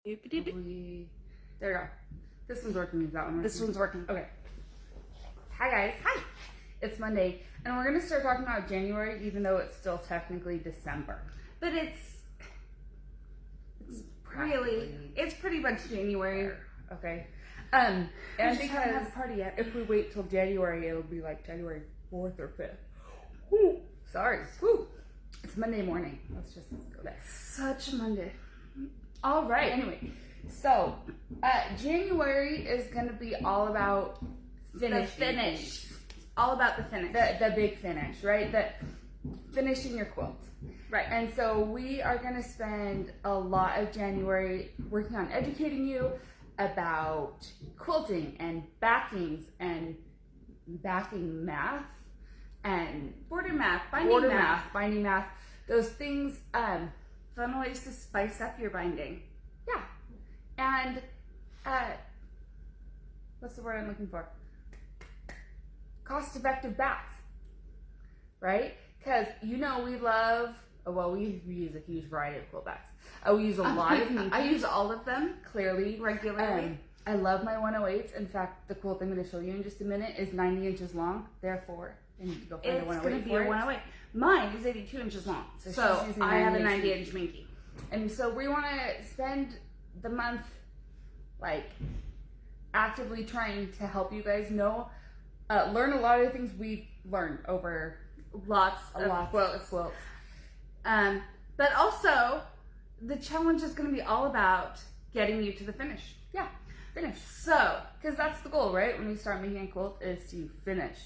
There you go. This one's working. Is that one working? This one's working. Okay. Hi guys. Hi. It's Monday, and we're gonna start talking about January, even though it's still technically December. But it's pretty much January. Okay. And just because haven't had a party yet. if we wait till January, it'll be like January 4th or 5th. Woo. Sorry. Woo. It's Monday morning. Let's just go there. Such a Monday. All right. Anyway, so January is gonna be all about The finish. All about the finish. The big finish, right? The finishing your quilt. Right. And so we are going to spend a lot of January working on educating you about quilting and backings and backing math and Border math, binding math, those things. Fun ways to spice up your binding. Yeah. And what's the word I'm looking for? Cost-effective backs, right? Because we love. Well, we use a huge variety of quilt backs. We use a lot of Minky. I use all of them Clearly, regularly. I love my 108s. In fact, the quilt I'm going to show you in just a minute is 90 inches long. Therefore, I need to go find a 108. It's going to be a 108. Mine is 82 inches long. So I have a 90-inch Minky. And so we want to spend the month actively trying to help you guys learn a lot of the things we've learned over Lots of quilts. But also, the challenge is going to be all about getting you to the finish. Yeah, finish. So, Because that's the goal, right? When we start making a quilt, is to finish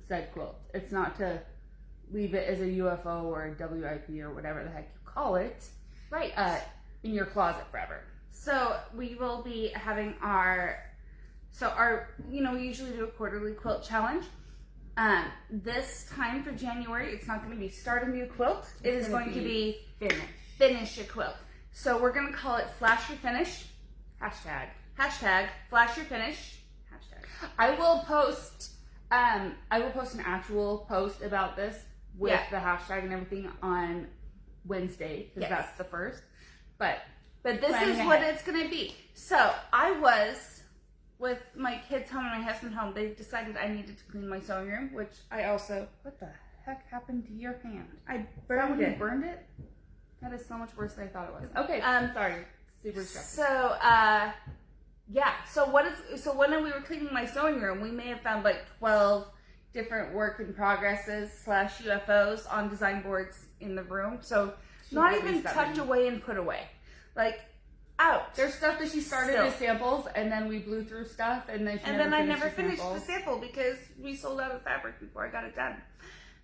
said quilt. It's not to leave it as a UFO or a WIP or whatever the heck you call it, right. in your closet forever. So we will be having we usually do a quarterly quilt challenge. This time for January, it's not going to be start a new quilt. It is going to be finish a quilt. So we're going to call it Flash Your Finish. Hashtag Flash Your Finish. I will post an actual post about this with the hashtag and everything on Wednesday, because that's the first. But this is what it's going to be. So I was with my kids home and my husband home. They decided I needed to clean my sewing room, which I also. What the heck happened to your hand? I burned it. You burned it? That is so much worse than I thought it was. Okay. Sorry. Super stressful. So when we were cleaning my sewing room, we may have found 12 different work in progresses / UFOs on design boards in the room. So not even tucked away and put away. Out. There's stuff that she started as samples, and then we blew through stuff, and then I never finished the sample because we sold out of fabric before I got it done.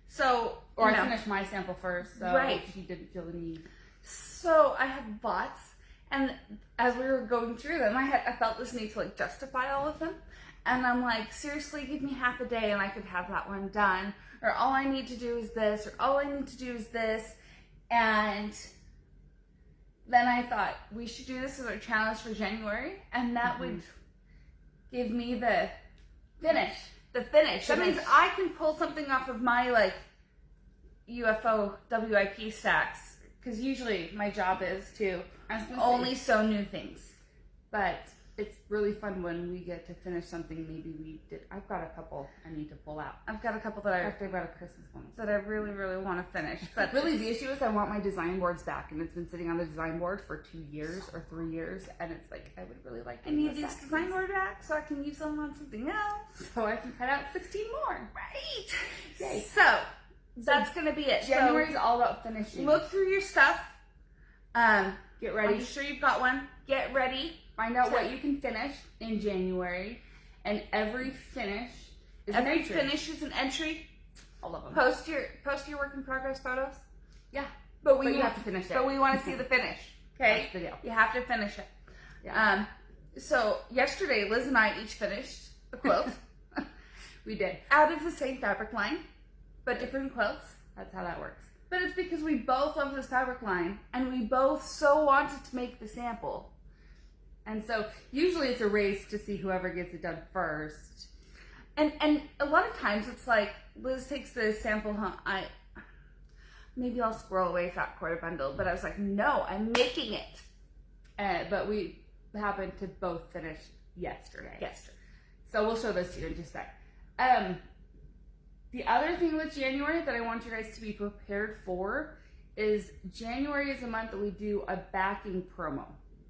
So, I finished my sample first, so she didn't feel the need. So I had lots, and as we were going through them, I felt this need to justify all of them, and I'm like, seriously, give me half a day, and I could have that one done, or all I need to do is this, or all I need to do is this, and then I thought we should do this as our challenge for January, and that would give me the finish. That means I can pull something off of my UFO WIP stacks, because usually my job is to only sew new things. But it's really fun when we get to finish something. Maybe we did. I've got a couple I need to pull out. I've got a couple that I've got a Christmas one that I really, really want to finish. But really, the issue is I want my design boards back, and it's been sitting on the design board for 2 years or 3 years, and it's I would really like. I need these design board back so I can use them on something else. So I can cut out 16 more. Right. Yay. So that's gonna be it. January's all about finishing. Look through your stuff. Get ready. Be sure you've got one. Get ready. Find out what you can finish in January, and every finish is an entry. Finish is an entry. All of them. Post your work in progress photos. Yeah, but you have to finish it. But we want to see the finish. Okay, that's the deal. You have to finish it. Yeah. So yesterday, Liz and I each finished a quilt. We did, out of the same fabric line, but different quilts. That's how that works. But it's because we both love this fabric line, and we both so wanted to make the sample. And so usually it's a race to see whoever gets it done first. And a lot of times it's Liz takes the sample home. Maybe I'll squirrel away fat quarter bundle, but I was like, no, I'm making it. but we happened to both finish yesterday. So we'll show this to you in just a sec. The other thing with January that I want you guys to be prepared for is January is a month that we do a backing promo.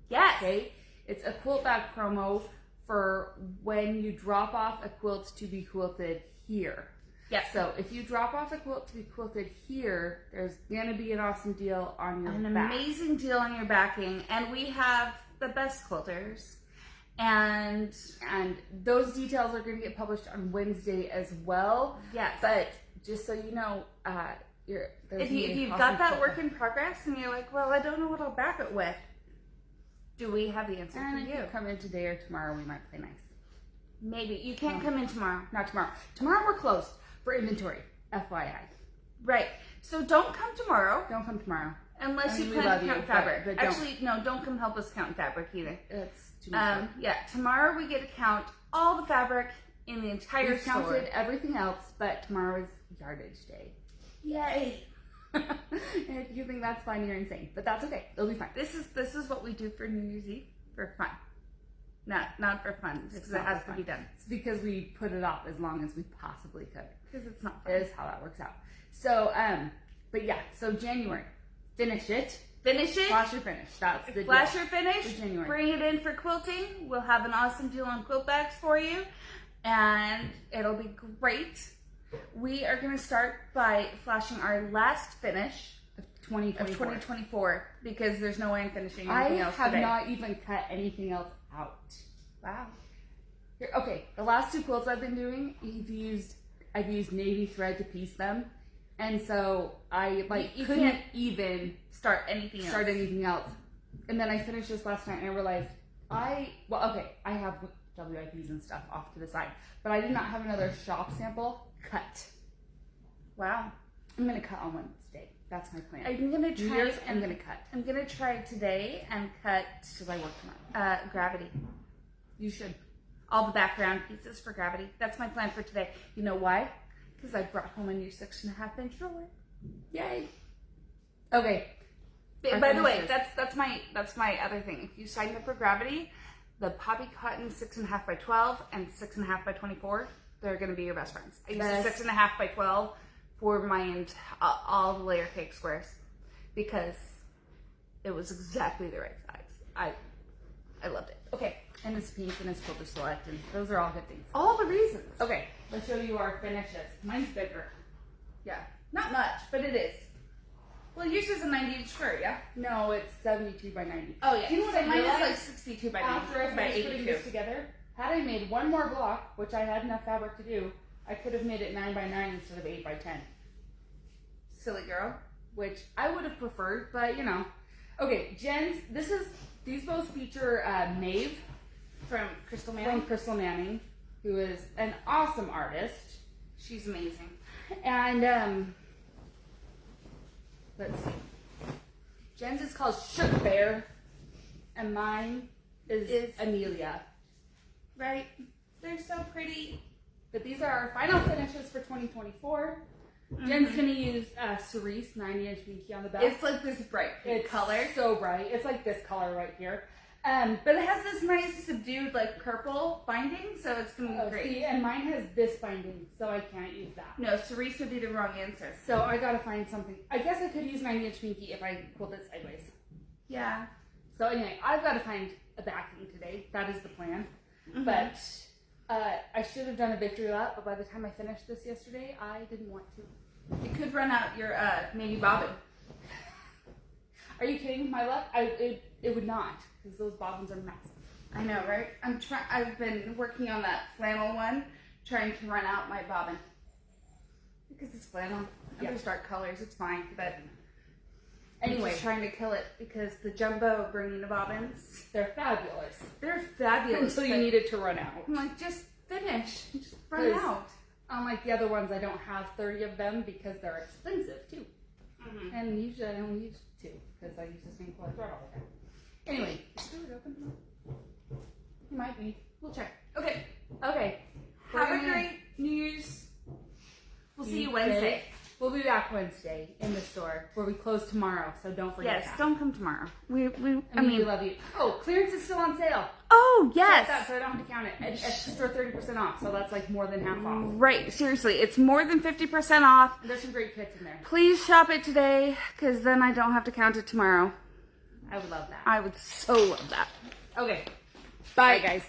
Yes. Okay? It's a quilt back promo for when you drop off a quilt to be quilted here. Yes. So if you drop off a quilt to be quilted here, there's going to be an awesome deal on your back. An amazing deal on your backing. And we have the best quilters. And those details are going to get published on Wednesday as well. yes. But just so you know, if you've got that work in progress and you're like, well, I don't know what I'll back it with, do we have the answer and for if you? you come in today or tomorrow, we might play nice. Maybe. You can't come in tomorrow. Not tomorrow. Tomorrow we're closed for inventory, FYI. Right. So don't come tomorrow. Don't come tomorrow. Unless you we plan love to you, count fabric. but don't. Actually, no, don't come help us count fabric either. It's too much work. Yeah, tomorrow we get to count all the fabric in the entire We've store. counted everything else, but tomorrow is yardage day. Yay! And if you think that's fun, you're insane. But that's okay. It'll be fine. This is what we do for New Year's Eve for fun. Not for fun, just because it not has for to fun. be done. It's because we put it off as long as we possibly could. Because it's not fun. Is how that works out. So, but yeah, so January. Finish it. Finish it. Flash or finish. That's the Flash deal. or finish. For January. Bring it in for quilting. We'll have an awesome deal on quilt bags for you. And it'll be great. We are going to start by flashing our last finish Of 2024. of 2024 because there's no way I'm finishing anything else I have today. not even cut anything else out. Wow. Here, okay, the last two quilts I've been doing, I've used navy thread to piece them, and so I You couldn't can't even start anything else. anything else. And then I finished this last night, and I realized I have WIPs and stuff off to the side, but I did not have another shop sample cut. Wow. I'm gonna cut on Wednesday. That's my plan. I'm gonna New try. Year's, I'm gonna cut I'm gonna try today and cut because I work tomorrow. Gravity. You should. All the background pieces for Gravity. That's my plan for today. You know why? Because I brought home a new 6.5 inch roller. Yay. Okay. By the way, that's my other thing. If you sign up for Gravity, the Poppy Cotton 6.5 by 12 and 6.5 by 24, they're gonna be your best friends. I used the 6.5 by 12 for my all the layer cake squares because it was exactly the right size. I loved it. Okay. And it's pink and it's quilter select, and those are all good things. All the reasons. Okay, let's show you our finishes. Mine's bigger. Yeah. Not much, but it is. Well, yours is a 90 inch square, yeah? No, it's 72 by 90. Oh, yeah. Do you know what I Mine is realized? like 62 by 90. After I by finished putting 82. this together, had I made one more block, which I had enough fabric to do, I could have made it 9 by 9 instead of 8 by 10. Silly girl. Which I would have preferred, but you know. Okay, Jen's, these both feature Maeve From Crystal Manning. from Crystal Manning, who is an awesome artist. She's amazing. And let's see. Jen's is called Shook Bear, and mine is Amelia. Right? They're so pretty. But these are our final finishes for 2024. Jen's gonna use cerise 90-inch Minky on the back. It's like this bright pink It's color. so bright. It's like this color right here. But it has this nice subdued like purple binding, so it's gonna be great. See, and mine has this binding, so I can't use that. No, cerise would be the wrong answer. So I gotta find something. I guess I could use 90-inch Minky if I pulled it sideways. Yeah. So anyway, I've got to find a backing today. That is the plan. Mm-hmm. But I should have done a victory lap, but by the time I finished this yesterday, I didn't want to. It could run out your maybe bobbin. Are you kidding? My luck? It would not, because those bobbins are massive. I know, right? I've been working on that flannel one, trying to run out my bobbin. Because it's flannel. And Yeah. there's dark colors, it's fine. But Anyway. I'm just trying to kill it because the jumbo bringing the bobbins, They're fabulous. they're fabulous. Until you but need it to run out. I'm like, just finish. Just run 'Cause out. Unlike the other ones, I don't have 30 of them because they're expensive too. Mm-hmm. And usually I only use 2 because I use the same color thread all the time. Anyway, is the door open? It might be. We'll check. Okay. Okay. Have We're a gonna great New Year's. We'll see you be Wednesday. big. We'll be back Wednesday in the store where we close tomorrow, so don't forget Yes, that. don't come tomorrow. I We mean, love you. Oh, clearance is still on sale. oh, yes. Check that so I don't have to count it. Extra 30% off, so that's like more than half off. Right, seriously, it's more than 50% off. There's some great kits in there. Please shop it today, because then I don't have to count it tomorrow. I would love that. I would so love that. Okay. Bye, Bye. guys.